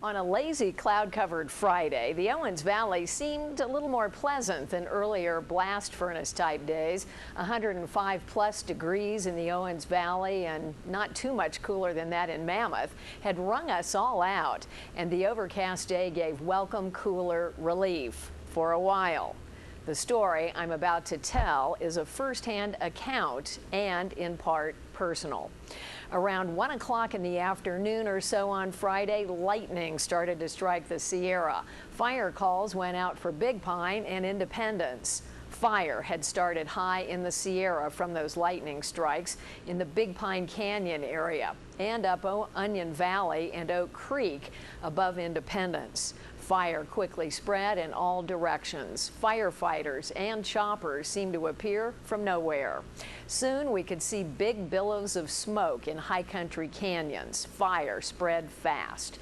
On a lazy, cloud-covered Friday, the Owens Valley seemed a little more pleasant than earlier blast furnace-type days. 105-plus degrees in the Owens Valley and not too much cooler than that in Mammoth had wrung us all out, and the overcast day gave welcome cooler relief for a while. The story I'm about to tell is a first-hand account and, in part, personal. Around 1 o'clock in the afternoon or so on Friday, lightning started to strike the Sierra. Fire calls went out for Big Pine and Independence. Fire had started high in the Sierra from those lightning strikes in the Big Pine Canyon area and up Onion Valley and Oak Creek above Independence. Fire quickly spread in all directions. Firefighters and choppers seemed to appear from nowhere. Soon we could see big billows of smoke in high country canyons. Fire spread fast.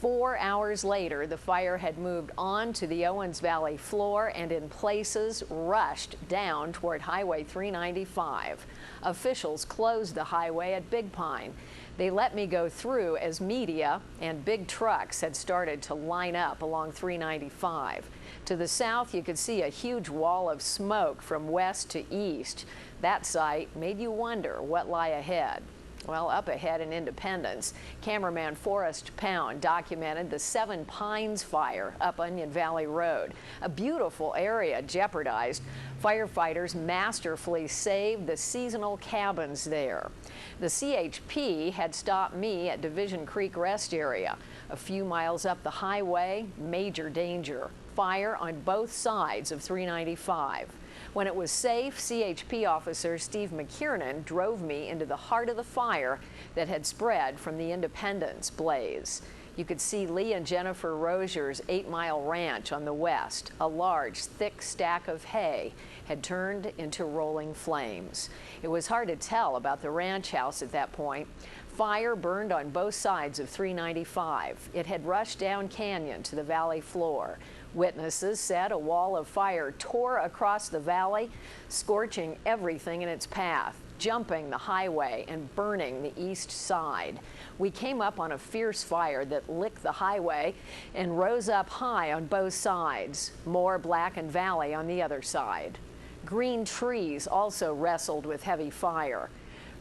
4 hours later, the fire had moved on to the Owens Valley floor and in places rushed down toward Highway 395. Officials closed the highway at Big Pine. They let me go through as media and big trucks had started to line up along 395. To the south, you could see a huge wall of smoke from west to east. That sight made you wonder what lay ahead. Well, up ahead in Independence, cameraman Forrest Pound documented the Seven Pines fire up Onion Valley Road. A beautiful area jeopardized. Firefighters masterfully saved the seasonal cabins there. The CHP had stopped me at Division Creek Rest Area. A few miles up the highway, major danger. Fire on both sides of 395. When it was safe, CHP officer Steve McKiernan drove me into the heart of the fire that had spread from the Independence blaze. You could see Lee and Jennifer Rozier's 8 Mile Ranch on the west. A large, thick stack of hay had turned into rolling flames. It was hard to tell about the ranch house at that point. Fire burned on both sides of 395. It had rushed down canyon to the valley floor. Witnesses said a wall of fire tore across the valley, scorching everything in its path, jumping the highway and burning the east side. We came up on a fierce fire that licked the highway and rose up high on both sides. More blackened valley on the other side. Green trees also wrestled with heavy fire.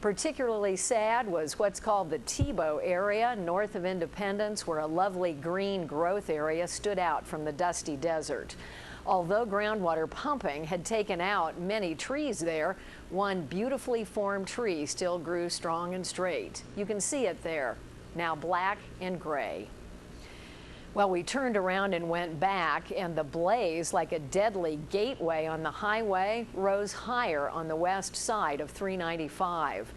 Particularly sad was what's called the Tebow area north of Independence, where a lovely green growth area stood out from the dusty desert. Although groundwater pumping had taken out many trees there, one beautifully formed tree still grew strong and straight. You can see it there, now black and gray. Well, we turned around and went back, and the blaze, like a deadly gateway on the highway, rose higher on the west side of 395.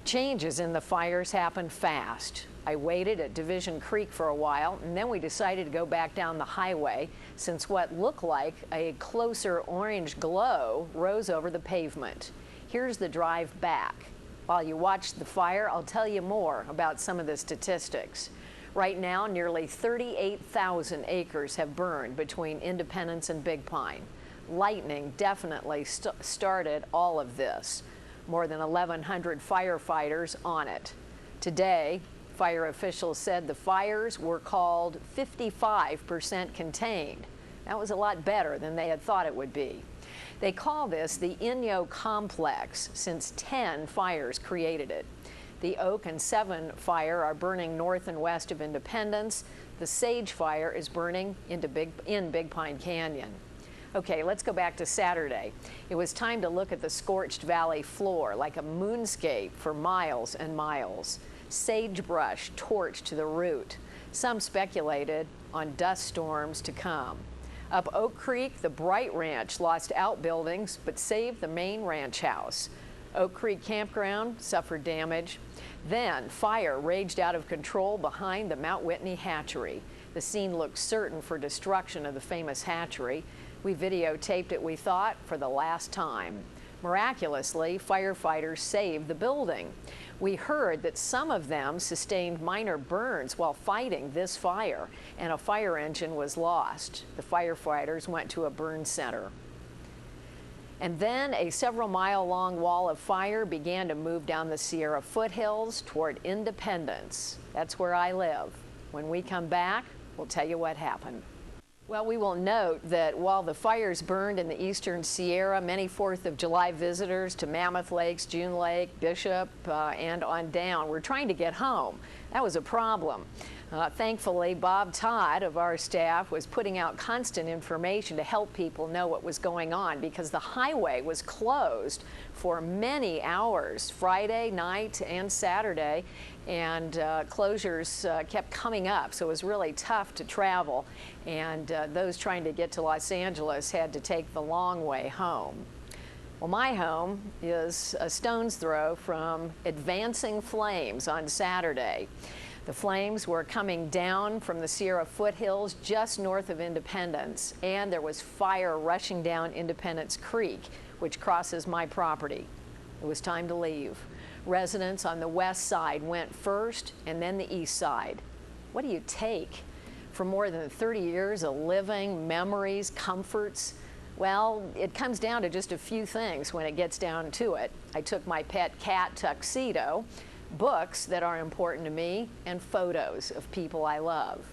Changes in the fires happened fast. I waited at Division Creek for a while, and then we decided to go back down the highway since what looked like a closer orange glow rose over the pavement. Here's the drive back. While you watch the fire, I'll tell you more about some of the statistics. Right now, nearly 38,000 acres have burned between Independence and Big Pine. Lightning definitely started all of this. More than 1,100 firefighters on it. Today, fire officials said the fires were called 55% contained. That was a lot better than they had thought it would be. They call this the Inyo Complex since 10 fires created it. The Oak and Seven fire are burning north and west of Independence. The Sage fire is burning in Big Pine Canyon. Okay, let's go back to Saturday. It was time to look at the scorched valley floor like a moonscape for miles and miles. Sagebrush torched to the root. Some speculated on dust storms to come. Up Oak Creek, the Bright Ranch lost outbuildings but saved the main ranch house. Oak Creek Campground suffered damage. Then fire raged out of control behind the Mount Whitney hatchery. The scene looked certain for destruction of the famous hatchery. We videotaped it, we thought, for the last time. Miraculously, firefighters saved the building. We heard that some of them sustained minor burns while fighting this fire, and a fire engine was lost. The firefighters went to a burn center. And then a several-mile-long wall of fire began to move down the Sierra foothills toward Independence. That's where I live. When we come back, we'll tell you what happened. Well, we will note that while the fires burned in the eastern Sierra, many 4th of July visitors to Mammoth Lakes, June Lake, Bishop, and on down were trying to get home. That was a problem. Thankfully, Bob Todd of our staff was putting out constant information to help people know what was going on, because the highway was closed for many hours Friday night and Saturday, and closures kept coming up, so it was really tough to travel, and those trying to get to Los Angeles had to take the long way home. Well, my home is a stone's throw from advancing flames on Saturday. The flames were coming down from the Sierra foothills just north of Independence, and there was fire rushing down Independence Creek, which crosses my property. It was time to leave. Residents on the west side went first, and then the east side. What do you take for more than 30 years of living, memories, comforts? Well, it comes down to just a few things when it gets down to it. I took my pet cat, Tuxedo, books that are important to me, and photos of people I love.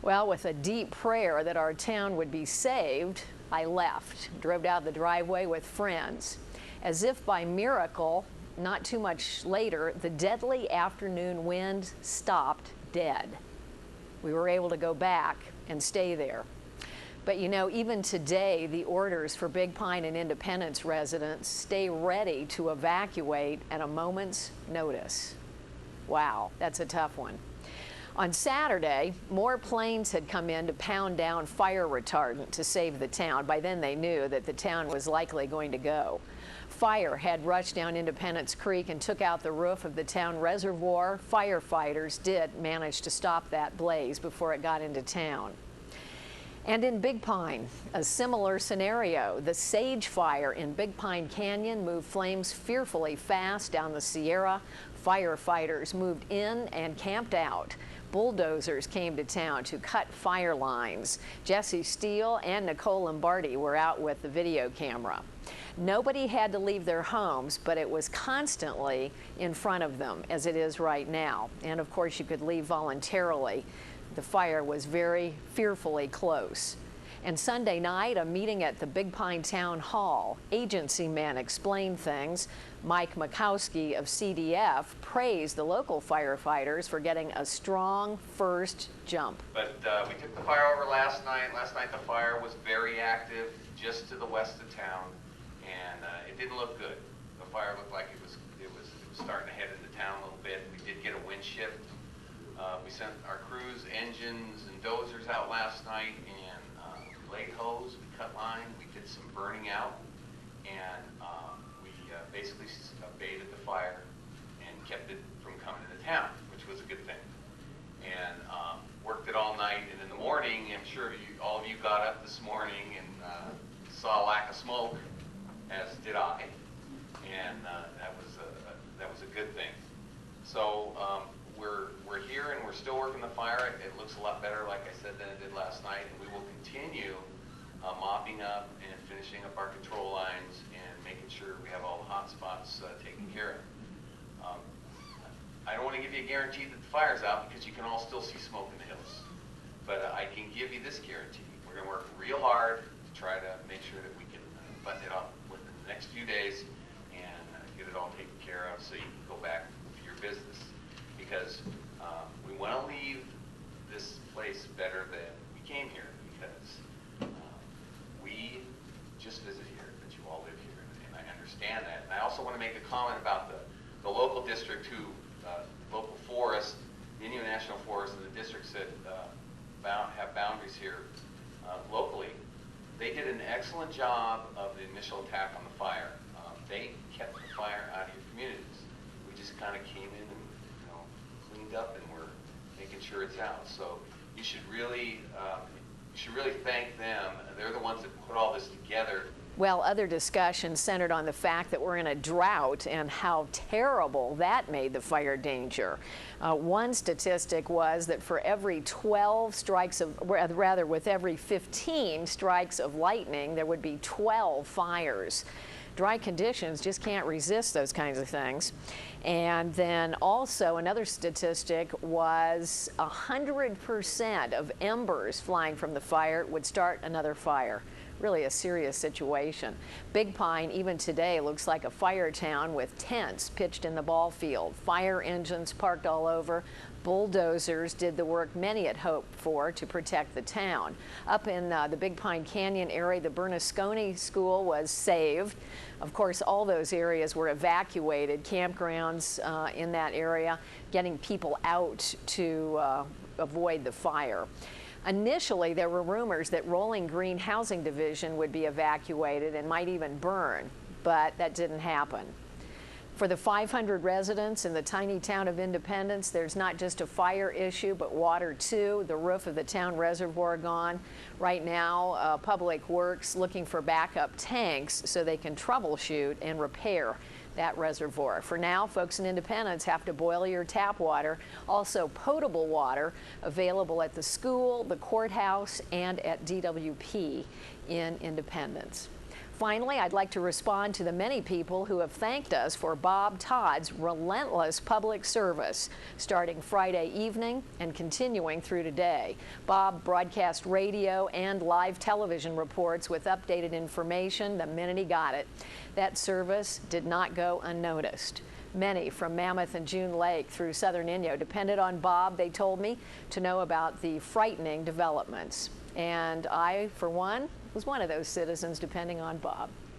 Well, with a deep prayer that our town would be saved, I left, drove down the driveway with friends. As if by miracle, not too much later, the deadly afternoon wind stopped dead. We were able to go back and stay there. But you know, even today, the orders for Big Pine and Independence residents stay ready to evacuate at a moment's notice. Wow, that's a tough one. On Saturday, more planes had come in to pound down fire retardant to save the town. By then they knew that the town was likely going to go. Fire had rushed down Independence Creek and took out the roof of the town reservoir. Firefighters did manage to stop that blaze before it got into town. And in Big Pine, a similar scenario. The Sage Fire in Big Pine Canyon moved flames fearfully fast down the Sierra. Firefighters moved in and camped out. Bulldozers came to town to cut fire lines. Jesse Steele and Nicole Lombardi were out with the video camera. Nobody had to leave their homes, but it was constantly in front of them, as it is right now. And of course, you could leave voluntarily. The fire was very fearfully close. And Sunday night, a meeting at the Big Pine Town Hall. Agency men explained things. Mike Makowski of CDF praised the local firefighters for getting a strong first jump. But we took the fire over last night. Last night the fire was very active just to the west of town, and it didn't look good. The fire looked like it was starting to head into town a little bit. We did get a wind shift. We sent our crews, engines, and dozers out last night, and we laid hose, we cut line, we did some burning out, and we basically abated the fire and kept it from coming into town, which was a good thing. And worked it all night, and in the morning, I'm sure all of you got up this morning and saw a lack of smoke, as did I, and that was a good thing. So we're here and we're still working the fire. It looks a lot better, like I said, than it did last night, and we will continue mopping up and finishing up our control lines and making sure we have all the hot spots taken care of. I don't want to give you a guarantee that the fire's out, because you can all still see smoke in the hills, but I can give you this guarantee. We're going to work real hard to try to make sure that we can button it up within the next few days and get it all taken care of so you can go back to your business. Because we want to leave this place better than we came here, because we just visit here, but you all live here, and I understand that. And I also want to make a comment about the local district who, local forest, the Inyo National Forest, and the districts that have boundaries here locally. They did an excellent job of the initial attack on the fire. They kept the fire out of your communities. We just kind of came in and cleaned up, and we're making sure it's out. So you should really thank them. They're the ones that put all this together. Well, other discussions centered on the fact that we're in a drought and how terrible that made the fire danger. One statistic was that for every 12 strikes of, with every 15 strikes of lightning, there would be 12 fires. Dry conditions just can't resist those kinds of things. And then also another statistic was 100% of embers flying from the fire would start another fire. Really a serious situation. Big Pine, even today, looks like a fire town with tents pitched in the ball field, fire engines parked all over. Bulldozers did the work many had hoped for to protect the town. Up in the Big Pine Canyon area, the Bernasconi School was saved. Of course, all those areas were evacuated, campgrounds in that area, getting people out to avoid the fire. Initially, there were rumors that Rolling Green Housing Division would be evacuated and might even burn, but that didn't happen. For the 500 residents in the tiny town of Independence, there's not just a fire issue, but water too. The roof of the town reservoir gone. Right now, Public Works looking for backup tanks so they can troubleshoot and repair that reservoir. For now, folks in Independence have to boil your tap water. Also, potable water available at the school, the courthouse, and at DWP in Independence. Finally, I'd like to respond to the many people who have thanked us for Bob Todd's relentless public service, starting Friday evening and continuing through today. Bob broadcast radio and live television reports with updated information the minute he got it. That service did not go unnoticed. Many from Mammoth and June Lake through southern Inyo depended on Bob, they told me, to know about the frightening developments. And I, for one, was one of those citizens depending on Bob.